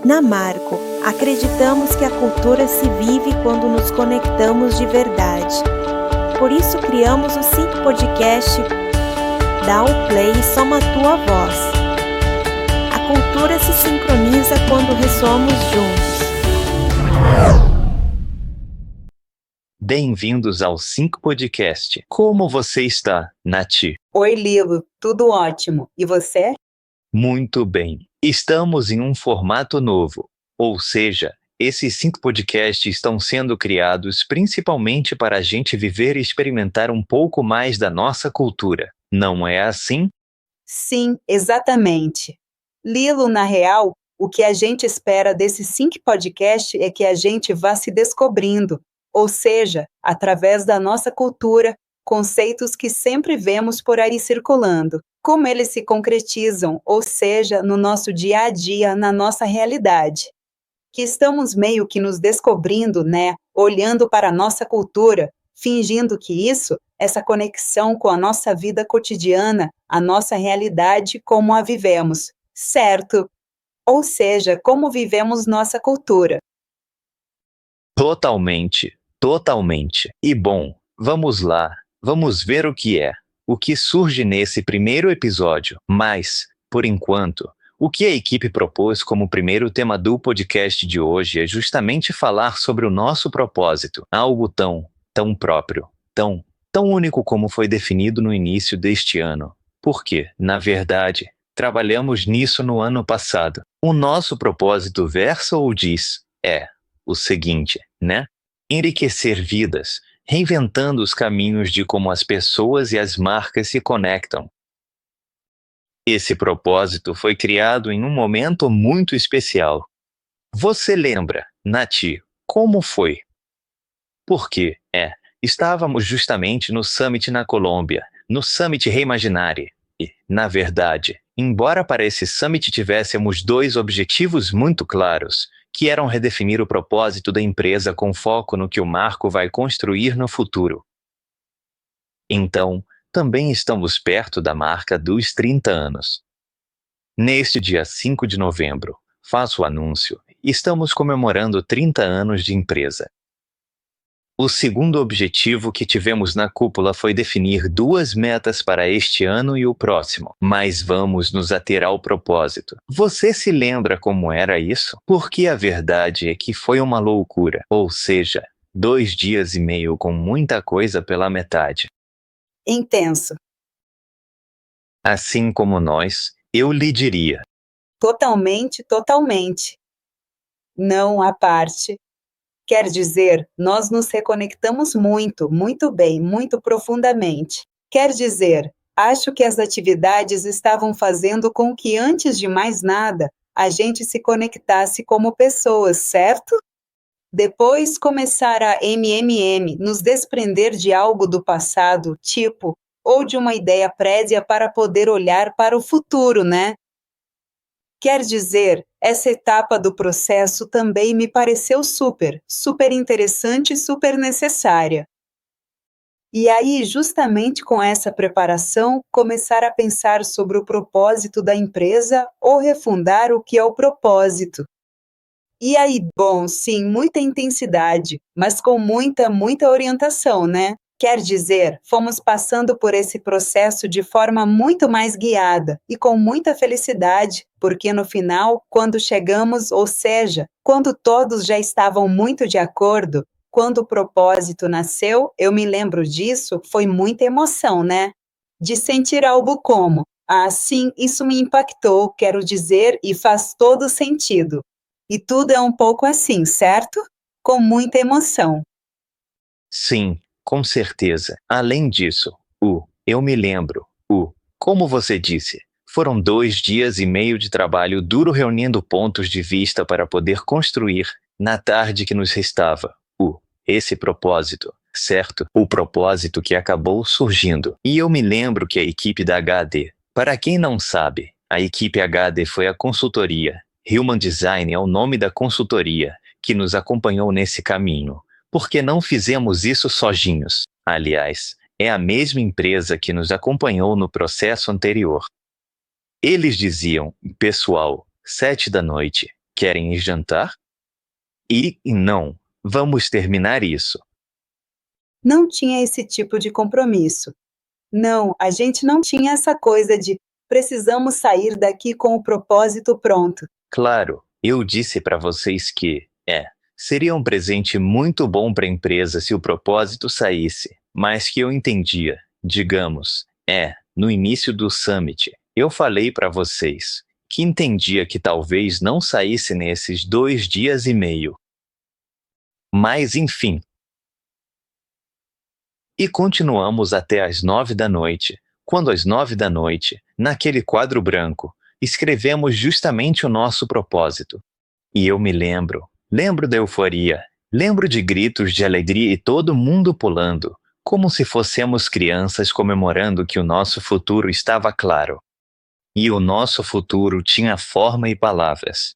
Na Marco, acreditamos que a cultura se vive quando nos conectamos de verdade. Por isso criamos o Sync Podcast. Dá o play e soma a tua voz. A cultura se sincroniza quando ressoamos juntos. Bem-vindos ao Sync Podcast. Como você está, Nath? Oi, Lilo. Tudo ótimo. E você? Muito bem. Estamos em um formato novo, ou seja, esses 5 podcasts estão sendo criados principalmente para a gente viver e experimentar um pouco mais da nossa cultura. Não é assim? Sim, exatamente. Lilo, na real, o que a gente espera desse Sync Podcast é que a gente vá se descobrindo, ou seja, através da nossa cultura, conceitos que sempre vemos por aí circulando, como eles se concretizam, ou seja, no nosso dia a dia, na nossa realidade. Que estamos meio que nos descobrindo, né? Olhando para a nossa cultura, fingindo que essa conexão com a nossa vida cotidiana, a nossa realidade como a vivemos, certo? Ou seja, como vivemos nossa cultura. Totalmente. E bom, vamos lá, vamos ver o que surge nesse primeiro episódio. Mas, por enquanto, o que a equipe propôs como primeiro tema do podcast de hoje é justamente falar sobre o nosso propósito, algo tão próprio, tão único como foi definido no início deste ano. Porque, na verdade, trabalhamos nisso no ano passado. O nosso propósito versa ou diz o seguinte, né? Enriquecer vidas, reinventando os caminhos de como as pessoas e as marcas se conectam. Esse propósito foi criado em um momento muito especial. Você lembra, Nath, como foi? Porque, estávamos justamente no Summit na Colômbia, no Summit Reimaginare. E, na verdade, embora para esse Summit tivéssemos 2 objetivos muito claros, que eram redefinir o propósito da empresa com foco no que o Marco vai construir no futuro. Então, também estamos perto da marca dos 30 anos. Neste dia 5 de novembro, faço o anúncio, estamos comemorando 30 anos de empresa. O segundo objetivo que tivemos na cúpula foi definir 2 metas para este ano e o próximo, mas vamos nos ater ao propósito. Você se lembra como era isso? Porque a verdade é que foi uma loucura, ou seja, 2 dias e meio com muita coisa pela metade. Intenso. Assim como nós, eu lhe diria. Totalmente. Não à parte. Quer dizer, nós nos reconectamos muito bem, muito profundamente. Quer dizer, acho que as atividades estavam fazendo com que, antes de mais nada, a gente se conectasse como pessoas, certo? Depois começar a nos desprender de algo do passado, ou de uma ideia prévia para poder olhar para o futuro, né? Quer dizer, essa etapa do processo também me pareceu super interessante e super necessária. E aí, justamente com essa preparação, começar a pensar sobre o propósito da empresa ou refundar o que é o propósito. E aí, bom, sim, muita intensidade, mas com muita orientação, né? Quer dizer, fomos passando por esse processo de forma muito mais guiada e com muita felicidade, porque no final, quando chegamos, ou seja, quando todos já estavam muito de acordo, quando o propósito nasceu, eu me lembro disso, foi muita emoção, né? De sentir algo como, sim, isso me impactou, quero dizer, e faz todo sentido. E tudo é um pouco assim, certo? Com muita emoção. Sim. Com certeza. Além disso, eu me lembro, como você disse, foram 2 dias e meio de trabalho duro reunindo pontos de vista para poder construir, na tarde que nos restava, esse propósito, certo? O propósito que acabou surgindo. E eu me lembro que a equipe da HD, para quem não sabe, a equipe HD foi a consultoria, Human Design é o nome da consultoria, que nos acompanhou nesse caminho. Porque não fizemos isso sozinhos. Aliás, é a mesma empresa que nos acompanhou no processo anterior. Eles diziam, pessoal, 7 da noite, Querem ir jantar? E não, vamos terminar isso. Não tinha esse tipo de compromisso. Não, a gente não tinha essa coisa de precisamos sair daqui com o propósito pronto. Claro, eu disse para vocês que, seria um presente muito bom para a empresa se o propósito saísse, mas que eu entendia, digamos, no início do summit, eu falei para vocês que entendia que talvez não saísse nesses 2 dias e meio. Mas enfim. E continuamos até às 9 da noite, quando às 9 da noite, naquele quadro branco, escrevemos justamente o nosso propósito. E eu me lembro da euforia, lembro de gritos de alegria e todo mundo pulando, como se fôssemos crianças comemorando que o nosso futuro estava claro. E o nosso futuro tinha forma e palavras.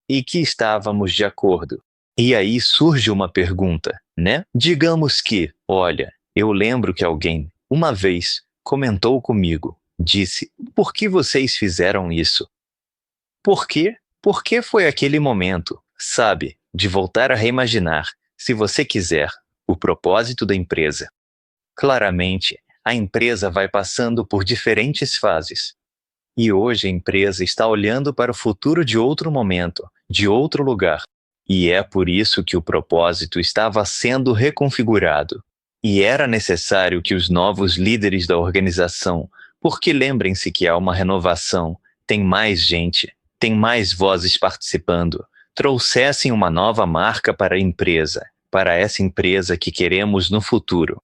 E que estávamos de acordo. E aí surge uma pergunta, né? Digamos que, olha, eu lembro que alguém, uma vez, comentou comigo, disse, por que vocês fizeram isso? Por quê? Porque foi aquele momento, sabe, de voltar a reimaginar, se você quiser, o propósito da empresa. Claramente, a empresa vai passando por diferentes fases. E hoje a empresa está olhando para o futuro de outro momento, de outro lugar. E é por isso que o propósito estava sendo reconfigurado. E era necessário que os novos líderes da organização, porque lembrem-se que há uma renovação, tem mais gente, tem mais vozes participando, trouxessem uma nova marca para a empresa, para essa empresa que queremos no futuro.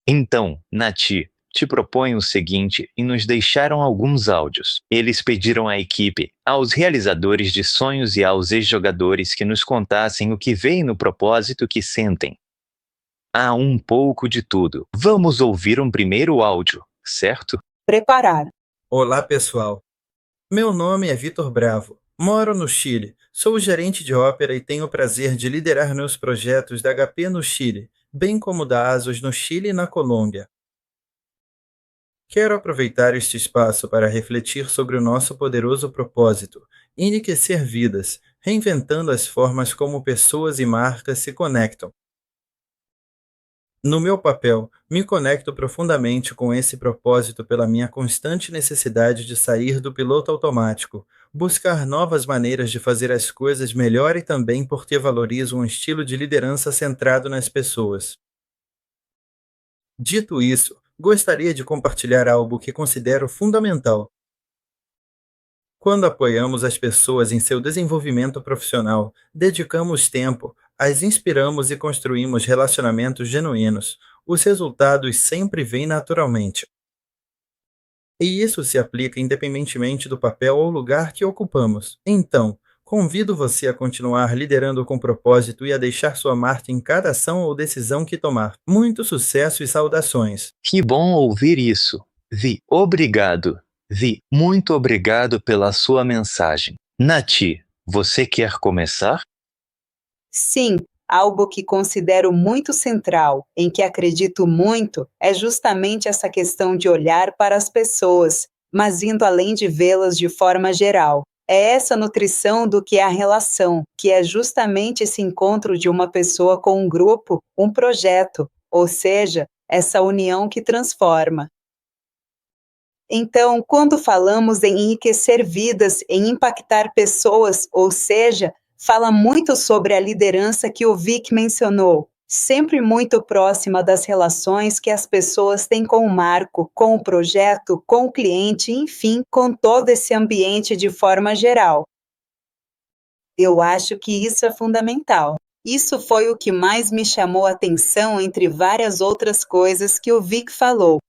Então, Nati, te proponho o seguinte e nos deixaram alguns áudios. Eles pediram à equipe, aos realizadores de sonhos e aos ex-jogadores que nos contassem o que veem no propósito que sentem. Há um pouco de tudo. Vamos ouvir um primeiro áudio, certo? Preparar. Olá, pessoal. Meu nome é Vitor Bravo. Moro no Chile. Sou o gerente de ópera e tenho o prazer de liderar meus projetos da HP no Chile, bem como da ASUS no Chile e na Colômbia. Quero aproveitar este espaço para refletir sobre o nosso poderoso propósito, enriquecer vidas, reinventando as formas como pessoas e marcas se conectam. No meu papel, me conecto profundamente com esse propósito pela minha constante necessidade de sair do piloto automático, buscar novas maneiras de fazer as coisas melhor e também porque valorizo um estilo de liderança centrado nas pessoas. Dito isso, gostaria de compartilhar algo que considero fundamental. Quando apoiamos as pessoas em seu desenvolvimento profissional, dedicamos tempo, as inspiramos e construímos relacionamentos genuínos, os resultados sempre vêm naturalmente. E isso se aplica independentemente do papel ou lugar que ocupamos. Então, convido você a continuar liderando com propósito e a deixar sua marca em cada ação ou decisão que tomar. Muito sucesso e saudações! Que bom ouvir isso. Vi, obrigado. Vi, muito obrigado pela sua mensagem. Nati, você quer começar? Sim, algo que considero muito central, em que acredito muito, é justamente essa questão de olhar para as pessoas, mas indo além de vê-las de forma geral. É essa nutrição do que é a relação, que é justamente esse encontro de uma pessoa com um grupo, um projeto, ou seja, essa união que transforma. Então, quando falamos em enriquecer vidas, em impactar pessoas, ou seja, fala muito sobre a liderança que o Vic mencionou, sempre muito próxima das relações que as pessoas têm com o marco, com o projeto, com o cliente, enfim, com todo esse ambiente de forma geral. Eu acho que isso é fundamental. Isso foi o que mais me chamou a atenção entre várias outras coisas que o Vic falou.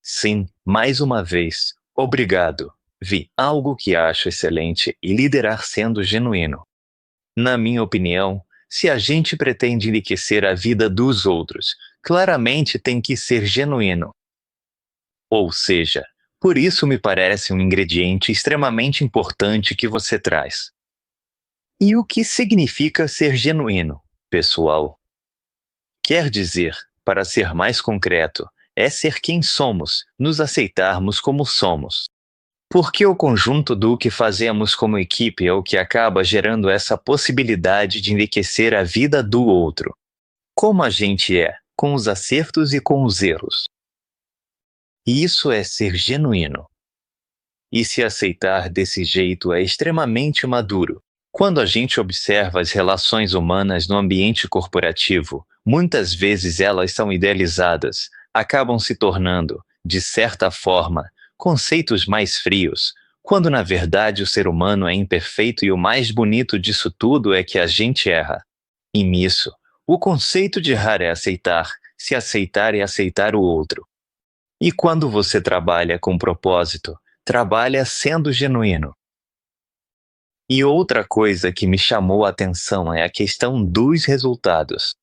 Sim, mais uma vez. Obrigado. Vi, algo que acho excelente e liderar sendo genuíno. Na minha opinião, se a gente pretende enriquecer a vida dos outros, claramente tem que ser genuíno. Ou seja, por isso me parece um ingrediente extremamente importante que você traz. E o que significa ser genuíno, pessoal? Quer dizer, para ser mais concreto, é ser quem somos, nos aceitarmos como somos. Porque o conjunto do que fazemos como equipe é o que acaba gerando essa possibilidade de enriquecer a vida do outro. Como a gente é, com os acertos e com os erros. E isso é ser genuíno. E se aceitar desse jeito é extremamente maduro. Quando a gente observa as relações humanas no ambiente corporativo, muitas vezes elas são idealizadas, acabam se tornando, de certa forma, conceitos mais frios, quando na verdade o ser humano é imperfeito e o mais bonito disso tudo é que a gente erra. E nisso, o conceito de errar é aceitar, se aceitar é aceitar o outro. E quando você trabalha com propósito, trabalha sendo genuíno. E outra coisa que me chamou a atenção é a questão dos resultados.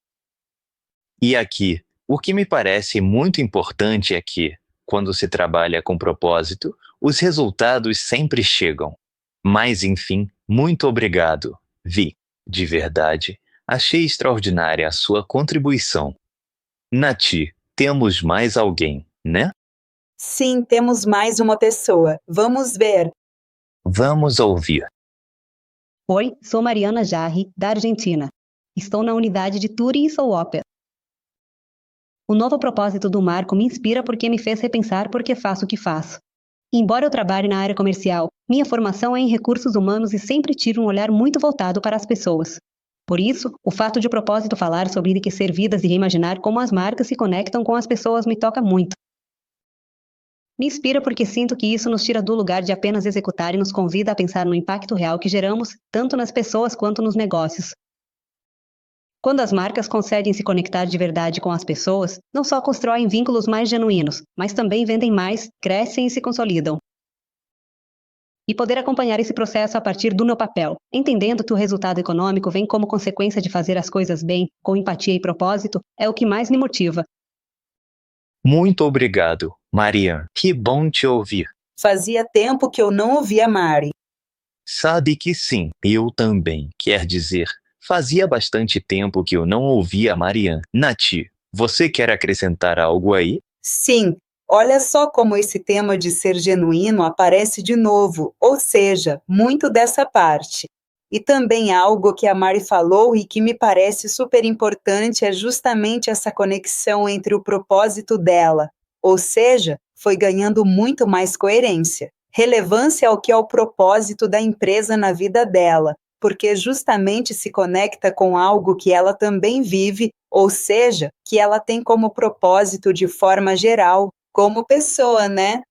E aqui, o que me parece muito importante é que, quando se trabalha com propósito, os resultados sempre chegam. Mas enfim, muito obrigado, Vi. De verdade, achei extraordinária a sua contribuição. Nati, temos mais alguém, né? Sim, temos mais uma pessoa. Vamos ver. Vamos ouvir. Oi, sou Mariana Jarri, da Argentina. Estou na unidade de Turing e sou Opera. O novo propósito do Marco me inspira porque me fez repensar por que faço o que faço. Embora eu trabalhe na área comercial, minha formação é em recursos humanos e sempre tive um olhar muito voltado para as pessoas. Por isso, o fato de o propósito falar sobre enriquecer vidas e reimaginar como as marcas se conectam com as pessoas me toca muito. Me inspira porque sinto que isso nos tira do lugar de apenas executar e nos convida a pensar no impacto real que geramos, tanto nas pessoas quanto nos negócios. Quando as marcas conseguem se conectar de verdade com as pessoas, não só constroem vínculos mais genuínos, mas também vendem mais, crescem e se consolidam. E poder acompanhar esse processo a partir do meu papel, entendendo que o resultado econômico vem como consequência de fazer as coisas bem, com empatia e propósito, é o que mais me motiva. Muito obrigado, Marian. Que bom te ouvir. Fazia tempo que eu não ouvia Mari. Sabe que sim, eu também. Quer dizer, fazia bastante tempo que eu não ouvia a Marian. Nati, você quer acrescentar algo aí? Sim, olha só como esse tema de ser genuíno aparece de novo, ou seja, muito dessa parte. E também algo que a Mari falou e que me parece super importante é justamente essa conexão entre o propósito dela, ou seja, foi ganhando muito mais coerência, relevância ao que é o propósito da empresa na vida dela, porque justamente se conecta com algo que ela também vive, ou seja, que ela tem como propósito de forma geral, como pessoa, né?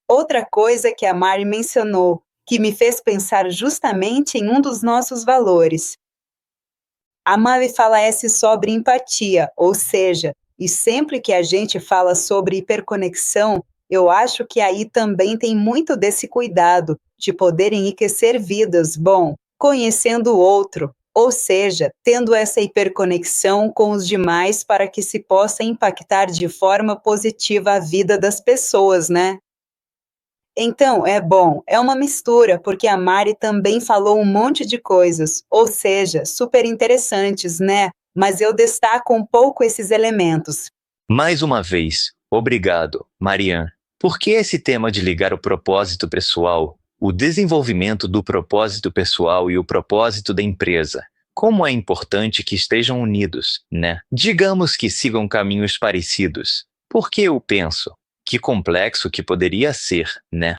Outra coisa que a Mari mencionou, que me fez pensar justamente em um dos nossos valores. A Mari fala sobre empatia, ou seja, e sempre que a gente fala sobre hiperconexão, eu acho que aí também tem muito desse cuidado de poder enriquecer vidas, conhecendo o outro, ou seja, tendo essa hiperconexão com os demais para que se possa impactar de forma positiva a vida das pessoas, né? Então, é uma mistura, porque a Mari também falou um monte de coisas, ou seja, super interessantes, né? Mas eu destaco um pouco esses elementos. Mais uma vez, obrigado, Marian. Por que esse tema de ligar o propósito pessoal, o desenvolvimento do propósito pessoal e o propósito da empresa? Como é importante que estejam unidos, né? Digamos que sigam caminhos parecidos. Porque eu penso, que complexo que poderia ser, né?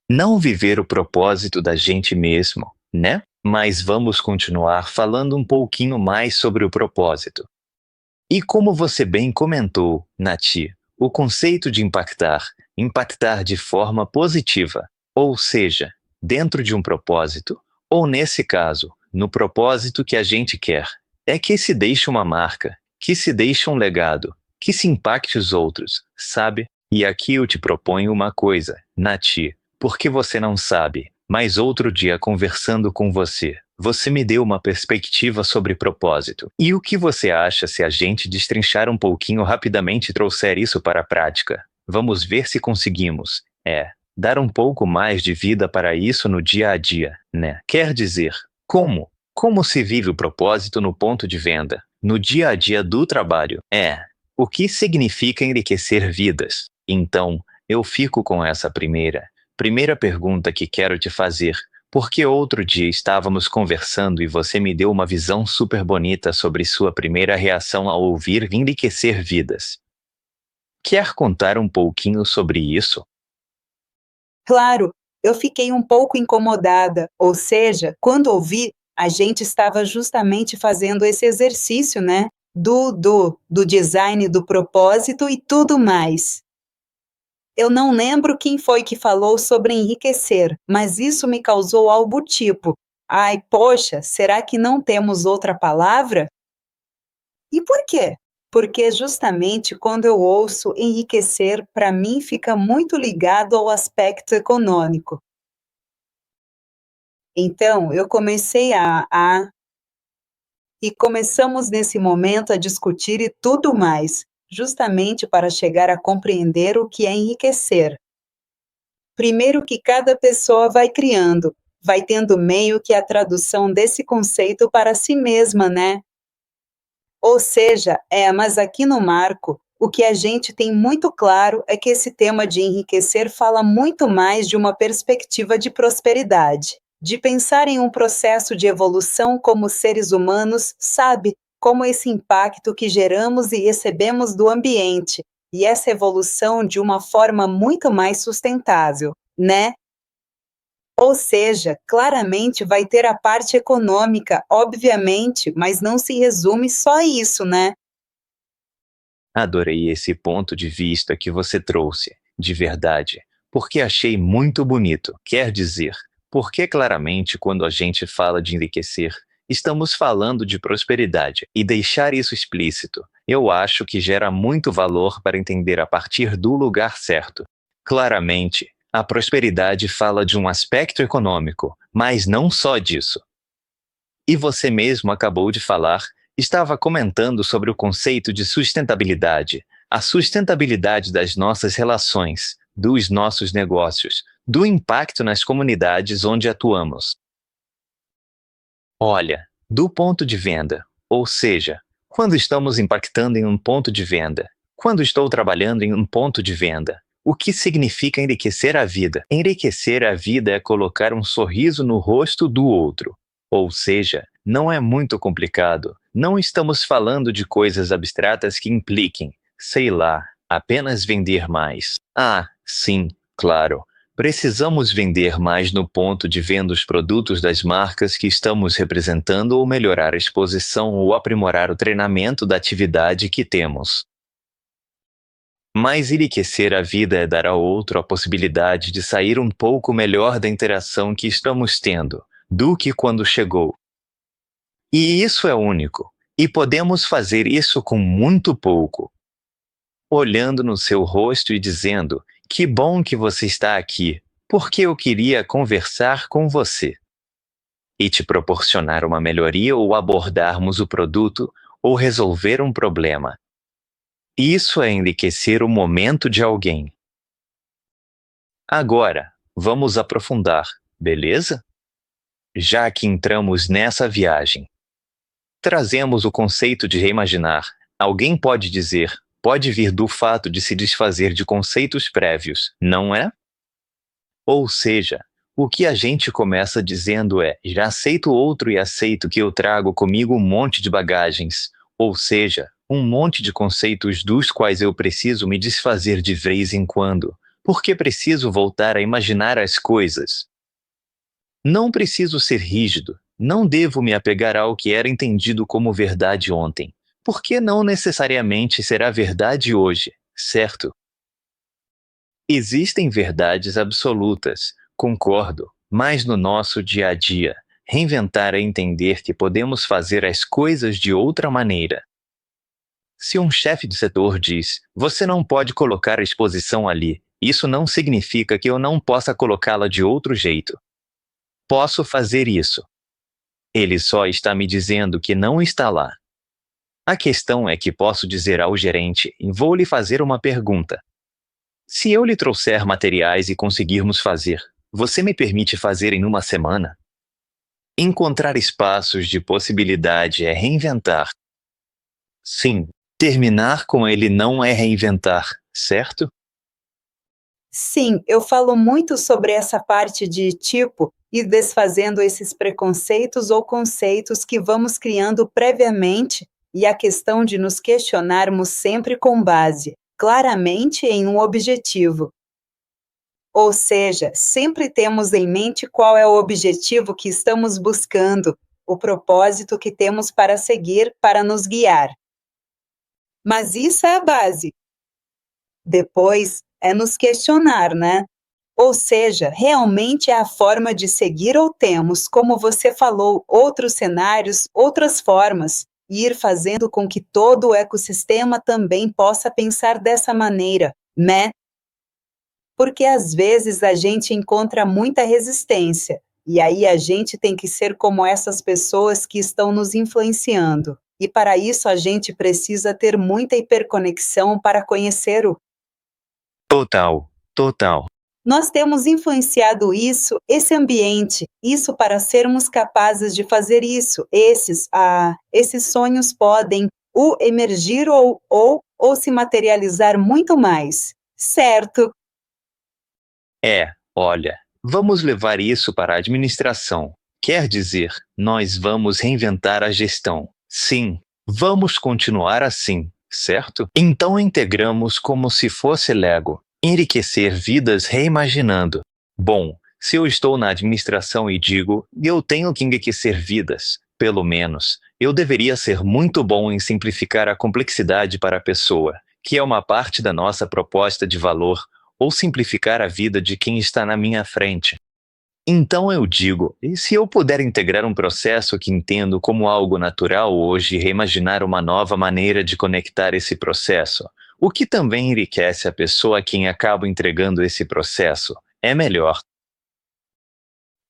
Não viver o propósito da gente mesmo, né? Mas vamos continuar falando um pouquinho mais sobre o propósito. E como você bem comentou, Nati, o conceito de impactar de forma positiva, ou seja, dentro de um propósito, ou nesse caso, no propósito que a gente quer, é que se deixe uma marca, que se deixe um legado, que se impacte os outros, sabe? E aqui eu te proponho uma coisa, Nati, porque você não sabe, mas outro dia conversando com você, você me deu uma perspectiva sobre propósito. E o que você acha se a gente destrinchar um pouquinho rapidamente e trouxer isso para a prática? Vamos ver se conseguimos. Dar um pouco mais de vida para isso no dia a dia, né? Quer dizer, como? Como se vive o propósito no ponto de venda, no dia a dia do trabalho? O que significa enriquecer vidas? Então, eu fico com essa primeira. Primeira pergunta que quero te fazer: por que outro dia estávamos conversando e você me deu uma visão super bonita sobre sua primeira reação ao ouvir enriquecer vidas? Quer contar um pouquinho sobre isso? Claro, eu fiquei um pouco incomodada, ou seja, quando ouvi, a gente estava justamente fazendo esse exercício, né? Do design, do propósito e tudo mais. Eu não lembro quem foi que falou sobre enriquecer, mas isso me causou algo tipo: ai, poxa, será que não temos outra palavra? E por quê? Porque justamente quando eu ouço enriquecer, para mim fica muito ligado ao aspecto econômico. Então, eu comecei e começamos nesse momento a discutir e tudo mais, justamente para chegar a compreender o que é enriquecer. Primeiro que cada pessoa vai criando, vai tendo meio que a tradução desse conceito para si mesma, né? Ou seja, mas aqui no Marco, o que a gente tem muito claro é que esse tema de enriquecer fala muito mais de uma perspectiva de prosperidade, de pensar em um processo de evolução como seres humanos, sabe? Como esse impacto que geramos e recebemos do ambiente, e essa evolução de uma forma muito mais sustentável, né? Ou seja, claramente vai ter a parte econômica, obviamente, mas não se resume só a isso, né? Adorei esse ponto de vista que você trouxe, de verdade, porque achei muito bonito. Quer dizer, porque claramente quando a gente fala de enriquecer, estamos falando de prosperidade, e deixar isso explícito, eu acho que gera muito valor para entender a partir do lugar certo. Claramente, a prosperidade fala de um aspecto econômico, mas não só disso. E você mesmo acabou de falar, estava comentando sobre o conceito de sustentabilidade, a sustentabilidade das nossas relações, dos nossos negócios, do impacto nas comunidades onde atuamos. Olha, do ponto de venda, ou seja, quando estamos impactando em um ponto de venda, quando estou trabalhando em um ponto de venda, o que significa enriquecer a vida? Enriquecer a vida é colocar um sorriso no rosto do outro. Ou seja, não é muito complicado. Não estamos falando de coisas abstratas que impliquem, sei lá, apenas vender mais. Ah, sim, claro. Precisamos vender mais no ponto de venda os produtos das marcas que estamos representando ou melhorar a exposição ou aprimorar o treinamento da atividade que temos. Mas enriquecer a vida é dar ao outro a possibilidade de sair um pouco melhor da interação que estamos tendo, do que quando chegou. E isso é único, e podemos fazer isso com muito pouco. Olhando no seu rosto e dizendo: que bom que você está aqui, porque eu queria conversar com você. E te proporcionar uma melhoria ou abordarmos o produto ou resolver um problema. Isso é enriquecer o momento de alguém. Agora, vamos aprofundar, beleza? Já que entramos nessa viagem, trazemos o conceito de reimaginar. Alguém pode dizer, pode vir do fato de se desfazer de conceitos prévios, não é? Ou seja, o que a gente começa dizendo é: já aceito outro e aceito que eu trago comigo um monte de bagagens, ou seja, um monte de conceitos dos quais eu preciso me desfazer de vez em quando, porque preciso voltar a imaginar as coisas. Não preciso ser rígido, não devo me apegar ao que era entendido como verdade ontem, porque não necessariamente será verdade hoje, certo? Existem verdades absolutas, concordo, mas no nosso dia a dia, reinventar é entender que podemos fazer as coisas de outra maneira. Se um chefe de setor diz, você não pode colocar a exposição ali, isso não significa que eu não possa colocá-la de outro jeito. Posso fazer isso. Ele só está me dizendo que não está lá. A questão é que posso dizer ao gerente, vou lhe fazer uma pergunta. Se eu lhe trouxer materiais e conseguirmos fazer, você me permite fazer em uma semana? Encontrar espaços de possibilidade é reinventar. Sim, terminar com ele não é reinventar, certo? Sim, eu falo muito sobre essa parte de tipo ir desfazendo esses preconceitos ou conceitos que vamos criando previamente e a questão de nos questionarmos sempre com base, claramente em um objetivo. Ou seja, sempre temos em mente qual é o objetivo que estamos buscando, o propósito que temos para seguir para nos guiar. Mas isso é a base. Depois é nos questionar, né? Ou seja, realmente é a forma de seguir ou temos, como você falou, outros cenários, outras formas, e ir fazendo com que todo o ecossistema também possa pensar dessa maneira, né? Porque às vezes a gente encontra muita resistência, e aí a gente tem que ser como essas pessoas que estão nos influenciando. E para isso a gente precisa ter muita hiperconexão para conhecer o Total, total. Nós temos influenciado isso, esse ambiente, isso para sermos capazes de fazer isso. Esses sonhos podem emergir ou se materializar muito mais, certo? Olha, vamos levar isso para a administração. Quer dizer, nós vamos reinventar a gestão. Sim, vamos continuar assim, certo? Então integramos como se fosse Lego. Enriquecer vidas reimaginando. Bom, se eu estou na administração e digo, eu tenho que enriquecer vidas, pelo menos, eu deveria ser muito bom em simplificar a complexidade para a pessoa, que é uma parte da nossa proposta de valor, ou simplificar a vida de quem está na minha frente. Então eu digo, e se eu puder integrar um processo que entendo como algo natural hoje e reimaginar uma nova maneira de conectar esse processo, o que também enriquece a pessoa a quem acabo entregando esse processo, é melhor.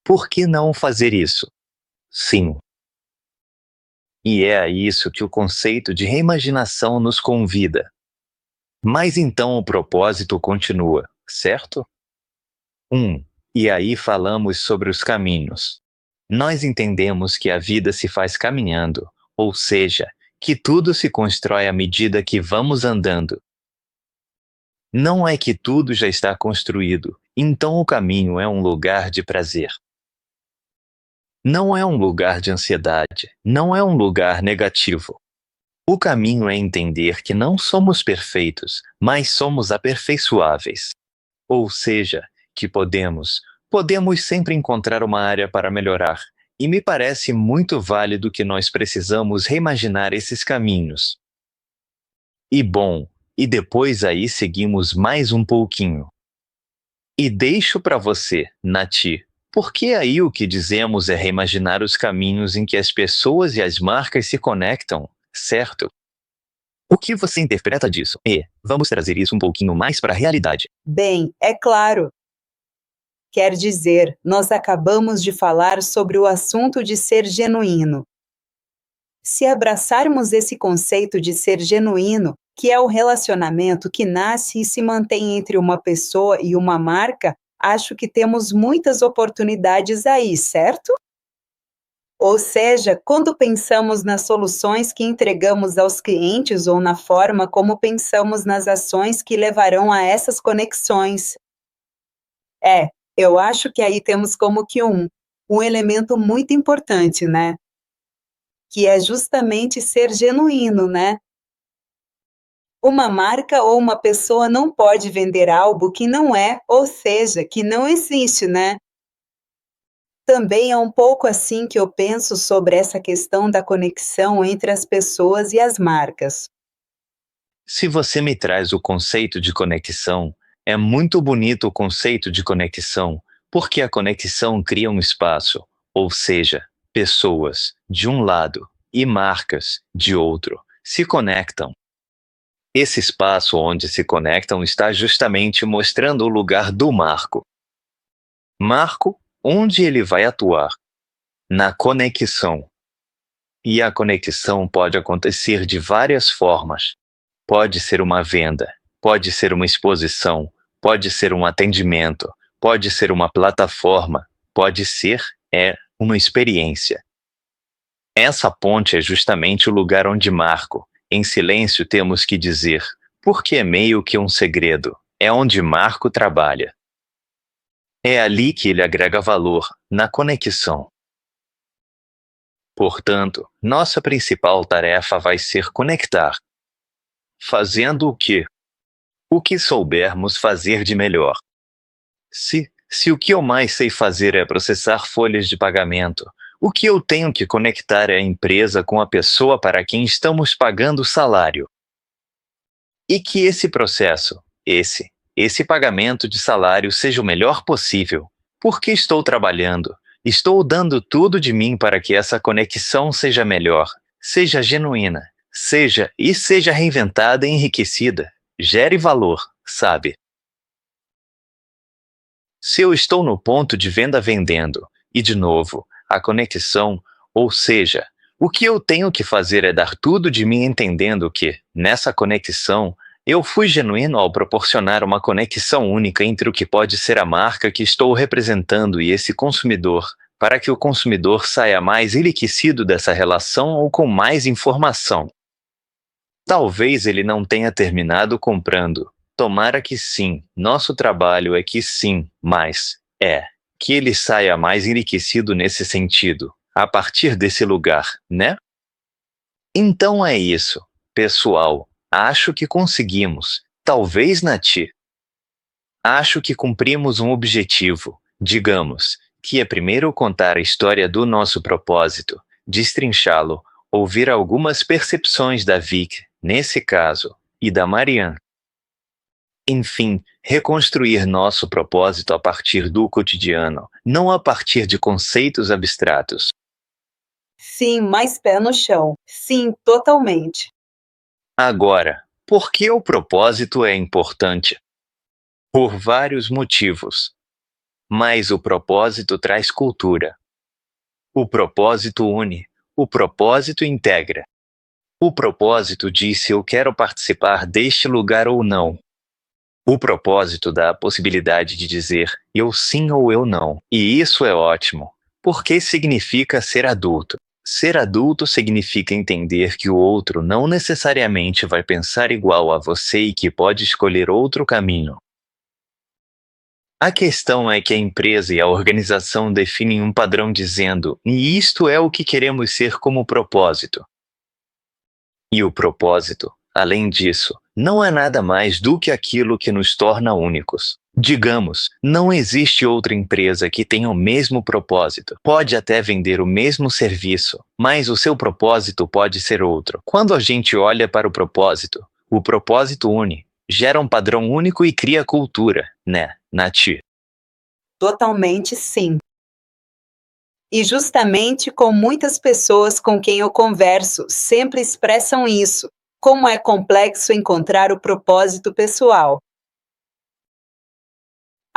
Por que não fazer isso? Sim. E é a isso que o conceito de reimaginação nos convida. Mas então o propósito continua, certo? 1. E aí falamos sobre os caminhos. Nós entendemos que a vida se faz caminhando, ou seja, que tudo se constrói à medida que vamos andando. Não é que tudo já está construído, então o caminho é um lugar de prazer. Não é um lugar de ansiedade, não é um lugar negativo. O caminho é entender que não somos perfeitos, mas somos aperfeiçoáveis. Ou seja, que podemos sempre encontrar uma área para melhorar, e me parece muito válido que nós precisamos reimaginar esses caminhos. E bom, e depois aí seguimos mais um pouquinho. E deixo para você, Nati, porque aí o que dizemos é reimaginar os caminhos em que as pessoas e as marcas se conectam, certo? O que você interpreta disso? E vamos trazer isso um pouquinho mais para a realidade. Bem, é claro. Quer dizer, nós acabamos de falar sobre o assunto de ser genuíno. Se abraçarmos esse conceito de ser genuíno, que é o relacionamento que nasce e se mantém entre uma pessoa e uma marca, acho que temos muitas oportunidades aí, certo? Ou seja, quando pensamos nas soluções que entregamos aos clientes ou na forma como pensamos nas ações que levarão a essas conexões. Eu acho que aí temos como que um elemento muito importante, né? Que é justamente ser genuíno, né? Uma marca ou uma pessoa não pode vender algo que não é, ou seja, que não existe, né? Também é um pouco assim que eu penso sobre essa questão da conexão entre as pessoas e as marcas. Se você me traz o conceito de conexão, é muito bonito o conceito de conexão, porque a conexão cria um espaço, ou seja, pessoas, de um lado, e marcas, de outro, se conectam. Esse espaço onde se conectam está justamente mostrando o lugar do marco. Marco, onde ele vai atuar? Na conexão. E a conexão pode acontecer de várias formas. Pode ser uma venda, pode ser uma exposição, pode ser um atendimento, pode ser uma plataforma, pode ser, uma experiência. Essa ponte é justamente o lugar onde marco. Em silêncio temos que dizer, porque é meio que um segredo, É onde Marco trabalha. É ali que ele agrega valor, na conexão. Portanto, nossa principal tarefa vai ser conectar. Fazendo o quê? O que soubermos fazer de melhor. Se o que eu mais sei fazer é processar folhas de pagamento, o que eu tenho que conectar é a empresa com a pessoa para quem estamos pagando o salário. E que esse processo, esse pagamento de salário seja o melhor possível. Porque estou trabalhando, estou dando tudo de mim para que essa conexão seja melhor, seja genuína, seja reinventada e enriquecida, gere valor, sabe? Se eu estou no ponto de venda vendendo, e de novo, a conexão, ou seja, o que eu tenho que fazer é dar tudo de mim entendendo que, nessa conexão, eu fui genuíno ao proporcionar uma conexão única entre o que pode ser a marca que estou representando e esse consumidor, para que o consumidor saia mais enriquecido dessa relação ou com mais informação. Talvez ele não tenha terminado comprando. Tomara que sim, nosso trabalho é que sim, mas que ele saia mais enriquecido nesse sentido, a partir desse lugar, né? Então é isso, pessoal. Acho que conseguimos. Talvez, Nati. Acho que cumprimos um objetivo, digamos, que é primeiro contar a história do nosso propósito, destrinchá-lo, ouvir algumas percepções da Vic, nesse caso, e da Marianne. Enfim, reconstruir nosso propósito a partir do cotidiano, não a partir de conceitos abstratos. Sim, mais pé no chão. Sim, totalmente. Agora, por que o propósito é importante? Por vários motivos. Mas o propósito traz cultura. O propósito une. O propósito integra. O propósito diz se eu quero participar deste lugar ou não. O propósito dá a possibilidade de dizer eu sim ou eu não. E isso é ótimo, porque significa ser adulto. Ser adulto significa entender que o outro não necessariamente vai pensar igual a você e que pode escolher outro caminho. A questão é que a empresa e a organização definem um padrão dizendo, e isto é o que queremos ser como propósito. E o propósito, além disso, não é nada mais do que aquilo que nos torna únicos. Digamos, não existe outra empresa que tenha o mesmo propósito. Pode até vender o mesmo serviço, mas o seu propósito pode ser outro. Quando a gente olha para o propósito une, gera um padrão único e cria cultura, né, Nati? Totalmente sim. E justamente com muitas pessoas com quem eu converso sempre expressam isso, como é complexo encontrar o propósito pessoal.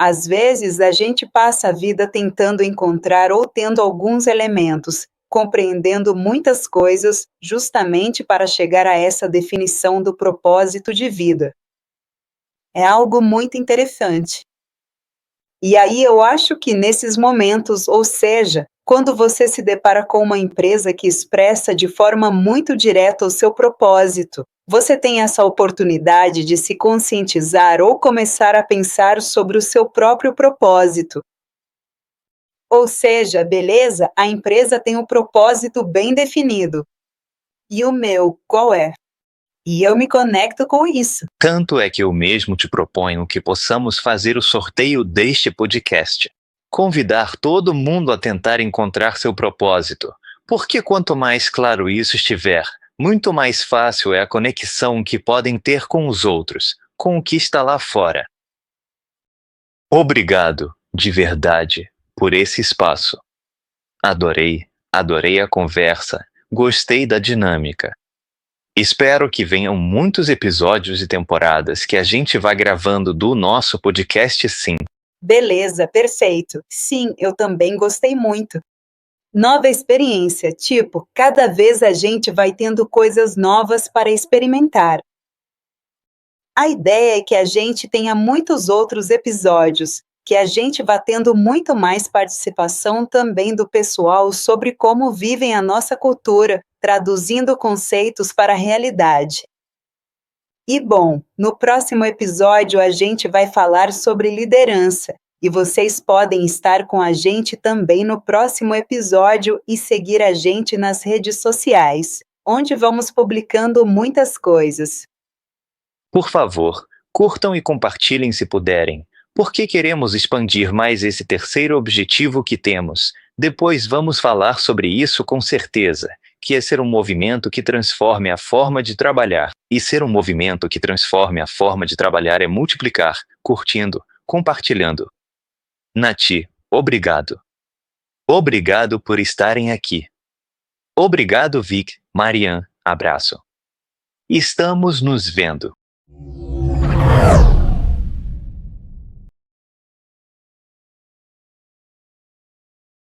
Às vezes a gente passa a vida tentando encontrar ou tendo alguns elementos, compreendendo muitas coisas justamente para chegar a essa definição do propósito de vida. É algo muito interessante. E aí eu acho que nesses momentos, ou seja, quando você se depara com uma empresa que expressa de forma muito direta o seu propósito, você tem essa oportunidade de se conscientizar ou começar a pensar sobre o seu próprio propósito. Ou seja, beleza, a empresa tem um propósito bem definido. E o meu, qual é? E eu me conecto com isso. Tanto é que eu mesmo te proponho que possamos fazer o sorteio deste podcast. Convidar todo mundo a tentar encontrar seu propósito, porque quanto mais claro isso estiver, muito mais fácil é a conexão que podem ter com os outros, com o que está lá fora. Obrigado, de verdade, por esse espaço. Adorei a conversa, gostei da dinâmica. Espero que venham muitos episódios e temporadas que a gente vá gravando do nosso podcast sim. Beleza, perfeito. Sim, eu também gostei muito. Nova experiência, tipo, cada vez a gente vai tendo coisas novas para experimentar. A ideia é que a gente tenha muitos outros episódios, que a gente vá tendo muito mais participação também do pessoal sobre como vivem a nossa cultura, traduzindo conceitos para a realidade. E bom, no próximo episódio a gente vai falar sobre liderança. E vocês podem estar com a gente também no próximo episódio e seguir a gente nas redes sociais, onde vamos publicando muitas coisas. Por favor, curtam e compartilhem se puderem, porque queremos expandir mais esse terceiro objetivo que temos. Depois vamos falar sobre isso com certeza, que é ser um movimento que transforme a forma de trabalhar. E ser um movimento que transforme a forma de trabalhar é multiplicar, curtindo, compartilhando. Nati, obrigado. Obrigado por estarem aqui. Obrigado, Vic, Marian, abraço. Estamos nos vendo.